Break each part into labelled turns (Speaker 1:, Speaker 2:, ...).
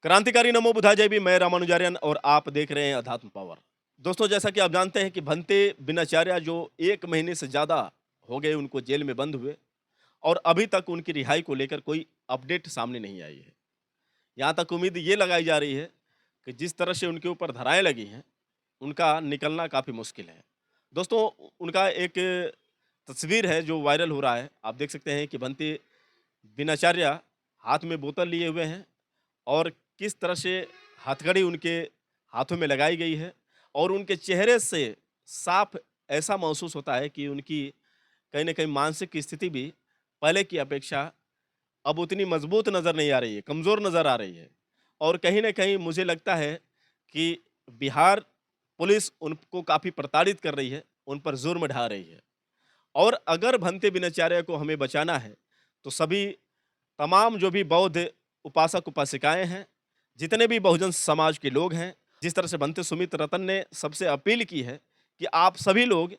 Speaker 1: क्रांतिकारी नमो बुधाय जय भी। मैं रामानुजारियन और आप देख रहे हैं अध्यात्म पावर। दोस्तों, जैसा कि आप जानते हैं कि भंते बिनाचार्य जो 1 महीने से ज़्यादा हो गए उनको जेल में बंद हुए और अभी तक उनकी रिहाई को लेकर कोई अपडेट सामने नहीं आई है। यहाँ तक उम्मीद ये लगाई जा रही है कि जिस तरह से उनके ऊपर धाराएँ लगी हैं, उनका निकलना काफ़ी मुश्किल है। दोस्तों, उनका एक तस्वीर है जो वायरल हो रहा है। आप देख सकते हैं कि भंते बिनाचार्य हाथ में बोतल लिए हुए हैं और किस तरह से हथकड़ी उनके हाथों में लगाई गई है और उनके चेहरे से साफ ऐसा महसूस होता है कि उनकी कहीं न कहीं मानसिक स्थिति भी पहले की अपेक्षा अब उतनी मजबूत नज़र नहीं आ रही है, कमज़ोर नज़र आ रही है। और कहीं न कहीं मुझे लगता है कि बिहार पुलिस उनको काफ़ी प्रताड़ित कर रही है, उन पर जुर्म ढा रही है। और अगर भंते बिनाचार्य को हमें बचाना है, तो सभी तमाम जो भी बौद्ध उपासक-उपासिकाएँ हैं, जितने भी बहुजन समाज के लोग हैं, जिस तरह से भंते सुमित रतन ने सबसे अपील की है कि आप सभी लोग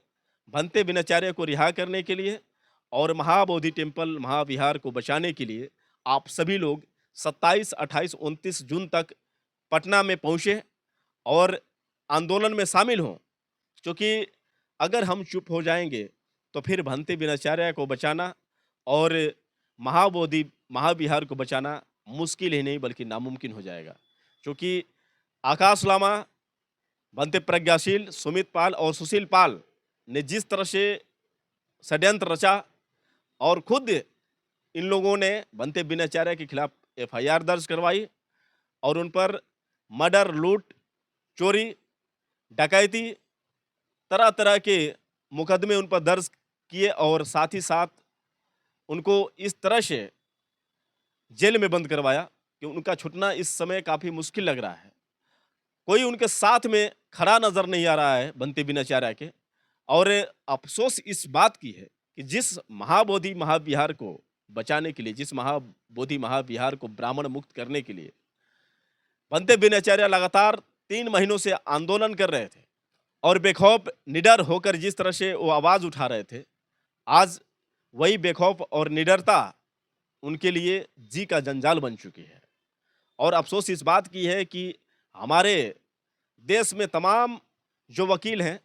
Speaker 1: भंते बिनाचार्य को रिहा करने के लिए और महाबोधि टेम्पल, महाविहार को बचाने के लिए आप सभी लोग 27, 28, 29 जून तक पटना में पहुँचे और आंदोलन में शामिल हों। क्योंकि अगर हम चुप हो जाएँगे, तो फिर भंते बिनाचार्य को बचाना और महाबोधि महाविहार को बचाना मुश्किल ही नहीं बल्कि नामुमकिन हो जाएगा। क्योंकि आकाश लामा, भंते प्रज्ञाशील, सुमित पाल और सुशील पाल ने जिस तरह से षड्यंत्र रचा और खुद इन लोगों ने भंते बिनाचार्य के खिलाफ एफआईआर दर्ज करवाई और उन पर मर्डर, लूट, चोरी, डकैती, तरह-तरह के मुकदमे उन पर दर्ज किए और साथ ही साथ उनको इस तरह से जेल में बंद करवाया कि उनका छूटना इस समय काफ़ी मुश्किल लग रहा है। कोई उनके साथ में खड़ा नज़र नहीं आ रहा है भंते बिनाचार्य के। और अफ़सोस इस बात की है कि जिस महाबोधि महाविहार को बचाने के लिए, जिस महाबोधि महाविहार को ब्राह्मण मुक्त करने के लिए भंते बिनाचार्य लगातार 3 महीनों से आंदोलन कर रहे थे और बेखौफ निडर होकर जिस तरह से वो आवाज़ उठा रहे थे, आज वही बेखौफ और निडरता उनके लिए जी का जंजाल बन चुकी है। और अफ़सोस इस बात की है कि हमारे देश में तमाम जो वकील हैं,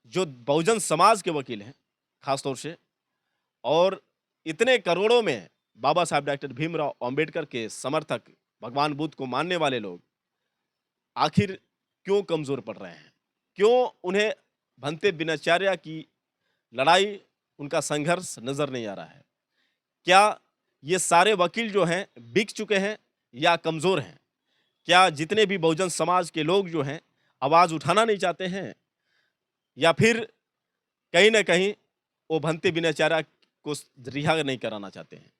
Speaker 1: जो बहुजन समाज के वकील हैं खास तौर से, और इतने करोड़ों में बाबा साहब डॉक्टर भीमराव अंबेडकर के समर्थक, भगवान बुद्ध को मानने वाले लोग आखिर क्यों कमज़ोर पड़ रहे हैं? क्यों उन्हें भंते बिनाचार्य की लड़ाई, उनका संघर्ष नज़र नहीं आ रहा है? क्या ये सारे वकील जो हैं बिक चुके हैं या कमज़ोर हैं? क्या जितने भी बहुजन समाज के लोग जो हैं आवाज़ उठाना नहीं चाहते हैं, या फिर कहीं न कहीं वो भंते बिनाचार्य को रिहा नहीं कराना चाहते हैं?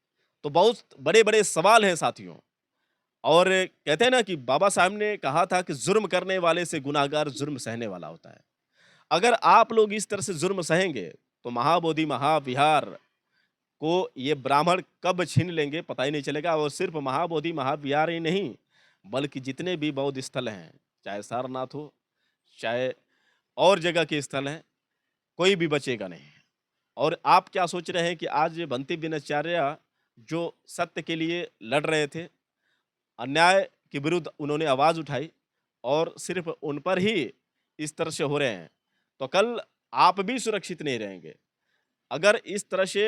Speaker 1: तो बहुत बड़े-बड़े सवाल हैं साथियों। और कहते हैं ना कि बाबा साहब ने कहा था कि जुर्म करने वाले से गुनाहगार जुर्म सहने वाला होता है। अगर आप लोग इस तरह से जुर्म सहेंगे, तो महाबोधि महाविहार को ये ब्राह्मण कब छीन लेंगे पता ही नहीं चलेगा। और सिर्फ महाबोधि महाविहार ही नहीं, बल्कि जितने भी बौद्ध स्थल हैं, चाहे सारनाथ हो, चाहे और जगह के स्थल हैं, कोई भी बचेगा नहीं। और आप क्या सोच रहे हैं कि आज भंते बिनाचार्य जो सत्य के लिए लड़ रहे थे, अन्याय के विरुद्ध उन्होंने आवाज़ उठाई और सिर्फ उन पर ही इस तरह से हो रहे हैं, तो कल आप भी सुरक्षित नहीं रहेंगे। अगर इस तरह से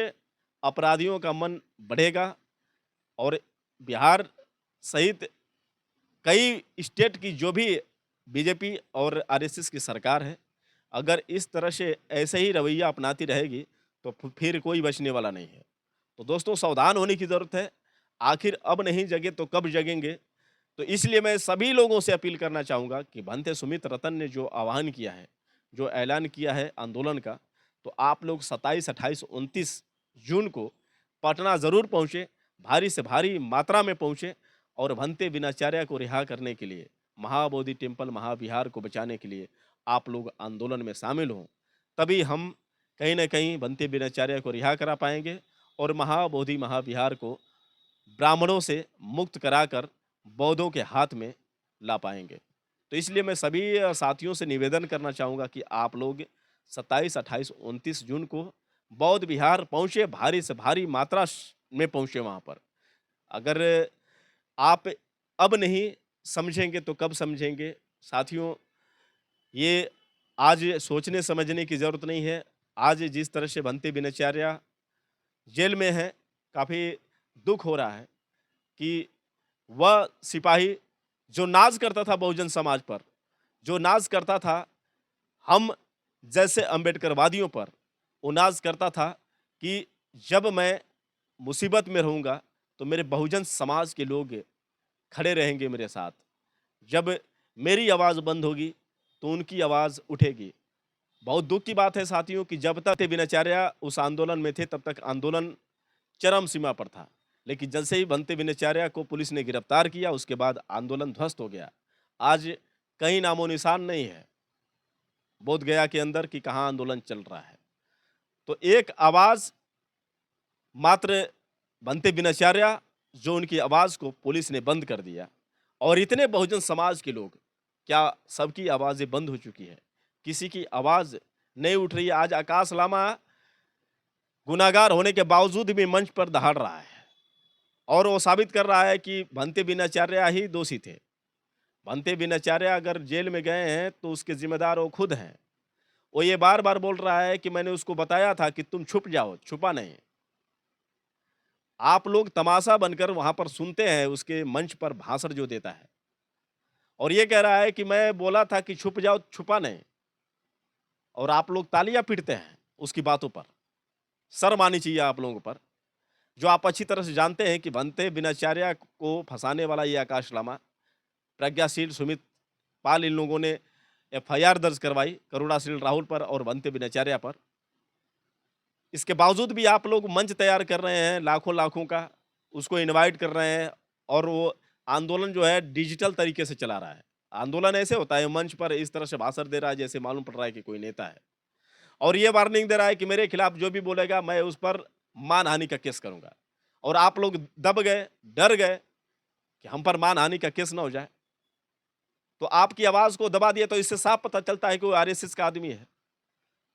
Speaker 1: अपराधियों का मन बढ़ेगा और बिहार सहित कई स्टेट की जो भी बीजेपी और आरएसएस की सरकार है, अगर इस तरह से ऐसे ही रवैया अपनाती रहेगी, तो फिर कोई बचने वाला नहीं है। तो दोस्तों, सावधान होने की ज़रूरत है। आखिर अब नहीं जगे तो कब जगेंगे? तो इसलिए मैं सभी लोगों से अपील करना चाहूँगा कि भंते सुमित रतन ने जो आह्वान किया है, जो ऐलान किया है आंदोलन का, तो आप लोग 27, 28, 29 जून को पटना ज़रूर पहुँचे, भारी से भारी मात्रा में पहुँचे और भंते बिनाचार्य को रिहा करने के लिए, महाबोधि टेम्पल, महाविहार को बचाने के लिए आप लोग आंदोलन में शामिल हों। तभी हम कहीं न कहीं भंते बिनाचार्य को रिहा करा पाएँगे और महाबोधि महाविहार को ब्राह्मणों से मुक्त कराकर बौद्धों के हाथ में ला पाएँगे। तो इसलिए मैं सभी साथियों से निवेदन करना चाहूँगा कि आप लोग 27, 28, 29 जून को बौद्ध विहार पहुँचे, भारी से भारी मात्रा में पहुँचे वहाँ पर। अगर आप अब नहीं समझेंगे तो कब समझेंगे? साथियों, ये आज सोचने समझने की ज़रूरत नहीं है। आज जिस तरह से बंटी बिनचार्या जेल में है, काफ़ी दुःख हो रहा है कि वह सिपाही जो नाज़ करता था बहुजन समाज पर, जो नाज़ करता था हम जैसे अम्बेडकरवादियों पर, वो नाज़ करता था कि जब मैं मुसीबत में रहूँगा, तो मेरे बहुजन समाज के लोग खड़े रहेंगे मेरे साथ। जब मेरी आवाज़ बंद होगी, तो उनकी आवाज़ उठेगी। बहुत दुःख की बात है साथियों कि जब तक थे बिनचार्या उस आंदोलन में थे, तब तक आंदोलन चरम सीमा पर था। लेकिन जब से ही बंटी बिनचार्या को पुलिस ने गिरफ्तार किया, उसके बाद आंदोलन ध्वस्त हो गया। आज कहीं नामो-निशान नहीं है बोधगया के अंदर कि कहाँ आंदोलन चल रहा है। तो एक आवाज़ मात्र बंटी बिनचार्या, जो उनकी आवाज़ को पुलिस ने बंद कर दिया और इतने बहुजन समाज के लोग, क्या सबकी आवाज़ें बंद हो चुकी है? किसी की आवाज़ नहीं उठ रही है। आज आकाश लामा गुनाहगार होने के बावजूद भी मंच पर दहाड़ रहा है और वो साबित कर रहा है कि बंटी बिनचार्या ही दोषी थे। बंटी बिनचार्या अगर जेल में गए हैं, तो उसके ज़िम्मेदार वो खुद हैं। वो ये बार-बार बोल रहा है कि मैंने उसको बताया था कि तुम छुप जाओ, छुपा नहीं। आप लोग तमाशा बनकर वहाँ पर सुनते हैं उसके मंच पर भाषण जो देता है और ये कह रहा है कि मैं बोला था कि छुप जाओ, छुपा नहीं और आप लोग तालियां पीटते हैं उसकी बातों पर। शर्म आनी चाहिए आप लोगों पर, जो आप अच्छी तरह से जानते हैं कि बंटी बिनचार्या को फंसाने वाला ये आकाश लामा, प्रज्ञाशील, सुमित पाल, इन लोगों ने एफआईआर दर्ज करवाई करुणाशील राहुल पर और बंटी बिनचार्या पर। इसके बावजूद भी आप लोग मंच तैयार कर रहे हैं लाखों-लाखों का, उसको इनवाइट कर रहे हैं और वो आंदोलन जो है डिजिटल तरीके से चला रहा है। आंदोलन ऐसे होता है, मंच पर इस तरह से भाषण दे रहा है जैसे मालूम पड़ रहा है कि कोई नेता है और ये वार्निंग दे रहा है कि मेरे खिलाफ जो भी बोलेगा मैं उस पर मानहानि का केस करूँगा और आप लोग दब गए, डर गए कि हम पर मानहानि का केस ना हो जाए। तो आपकी आवाज़ को दबा दिया, तो इससे साफ पता चलता है कि वो आरएसएस का आदमी है।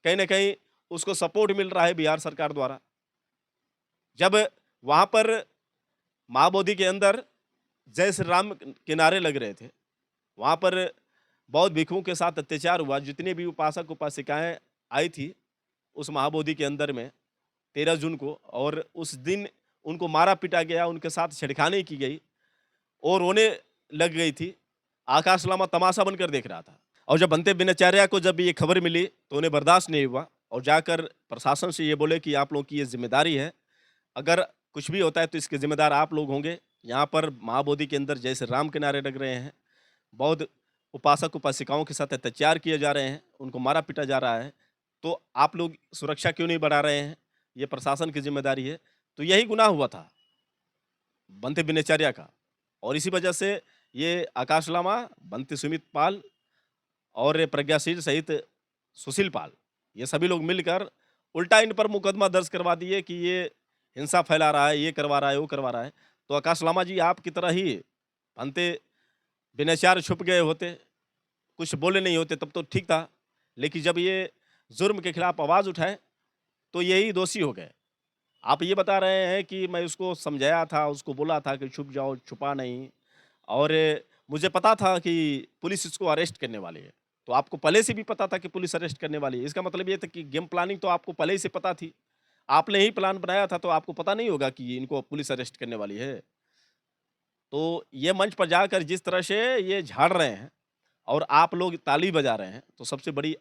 Speaker 1: कहीं न कहीं उसको सपोर्ट मिल रहा है बिहार सरकार द्वारा। जब वहाँ पर महाबोधि के अंदर जय श्री राम के नारे लग रहे थे, वहाँ पर बौद्ध भिक्षुओं के साथ अत्याचार हुआ, जितने भी उपासक उपासिकाएँ आई थी उस महाबोधि के अंदर में 13 जून को, और उस दिन उनको मारा-पीटा गया, उनके साथ छेड़खानी की गई और रोने लग गई थी। आकाश लामा तमाशा बनकर देख रहा था और जब बंटी बिनचार्या को जब ये खबर मिली, तो उन्हें बर्दाश्त नहीं हुआ और जाकर प्रशासन से ये बोले कि आप लोगों की ये ज़िम्मेदारी है। अगर कुछ भी होता है तो इसके ज़िम्मेदार आप लोग होंगे। यहाँ पर महाबोधि के अंदर जय श्री राम के नारे लग रहे हैं। बौद्ध उपासक-उपासिकाओं के साथ अत्याचार किए जा रहे हैं, उनको मारा-पीटा जा रहा है। तो आप लोग सुरक्षा क्यों नहीं बढ़ा रहे हैं? ये प्रशासन की ज़िम्मेदारी है। तो यही गुनाह हुआ था बंटी बिनचार्या का और इसी वजह से ये आकाश लामा, बंटी सुमित पाल और प्रज्ञाशील सहित सुशील पाल, ये सभी लोग मिलकर उल्टा इन पर मुकदमा दर्ज करवा दिए कि ये हिंसा फैला रहा है, ये करवा रहा है, वो करवा रहा है। तो आकाश लामा जी, आपकी तरह ही बंटी बिनचार्या छुप गए होते, कुछ बोले नहीं होते, तब तो ठीक था। लेकिन जब ये जुर्म के खिलाफ आवाज़ उठाए, तो यही दोषी हो गए। आप ये बता रहे हैं कि मैं उसको समझाया था, उसको बोला था कि छुप जाओ, छुपा नहीं और मुझे पता था कि पुलिस इसको अरेस्ट करने वाली है। तो आपको पहले से भी पता था कि पुलिस अरेस्ट करने वाली है। इसका मतलब ये था कि गेम प्लानिंग तो आपको पहले ही से पता थी। आपने ही प्लान बनाया था, तो आपको पता नहीं होगा कि इनको पुलिस अरेस्ट करने वाली है। तो ये मंच पर जाकर जिस तरह से ये झाड़ रहे हैं और आप लोग ताली बजा रहे हैं, तो सबसे बड़ी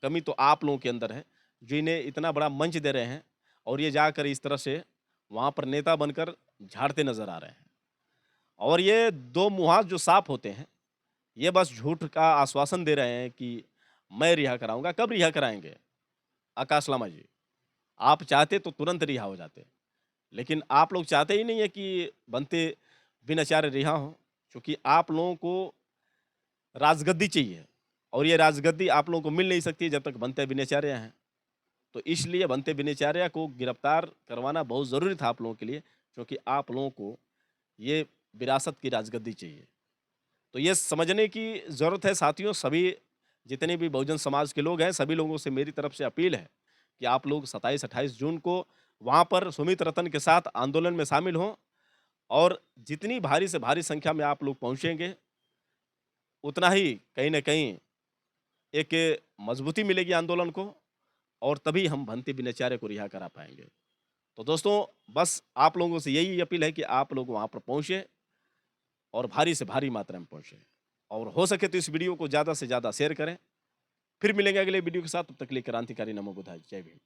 Speaker 1: कमी तो आप लोगों के अंदर है, जो इन्हें इतना बड़ा मंच दे रहे हैं और ये जाकर इस तरह से वहाँ पर नेता बनकर झाड़ते नज़र आ रहे हैं। और ये दो मुहां जो साफ होते हैं, ये बस झूठ का आश्वासन दे रहे हैं कि मैं रिहा कराऊँगा। कब रिहा कराएँगे? आकाश लामा जी, आप चाहते तो तुरंत रिहा हो जाते, लेकिन आप लोग चाहते ही नहीं है कि बंटी बिनचार्या रिहा हों, क्योंकि आप लोगों को राजगद्दी चाहिए और ये राजगद्दी आप लोगों को मिल नहीं सकती जब तक बंटी बिनचार्या हैं। तो इसलिए बंटी बिनचार्या को गिरफ्तार करवाना बहुत ज़रूरी था आप लोगों के लिए, क्योंकि आप लोगों को ये विरासत की राजगद्दी चाहिए। तो ये समझने की ज़रूरत है साथियों, सभी जितने भी बहुजन समाज के लोग हैं, सभी लोगों से मेरी तरफ से अपील है कि आप लोग 27-28 जून को वहाँ पर सुमित रतन के साथ आंदोलन में शामिल हों और जितनी भारी से भारी संख्या में आप लोग पहुँचेंगे, उतना ही कहीं न कहीं एक मजबूती मिलेगी आंदोलन को और तभी हम भंते बिनाचार्य को रिहा करा पाएँगे। तो दोस्तों, बस आप लोगों से यही अपील है कि आप लोग वहाँ पर पहुँचे और भारी से भारी मात्रा में पहुँचे और हो सके तो इस वीडियो को ज़्यादा से ज़्यादा शेयर करें। फिर मिलेंगे अगले वीडियो के साथ, तब तक के लिए क्रांतिकारी नमो बुद्धाय। जय भीम।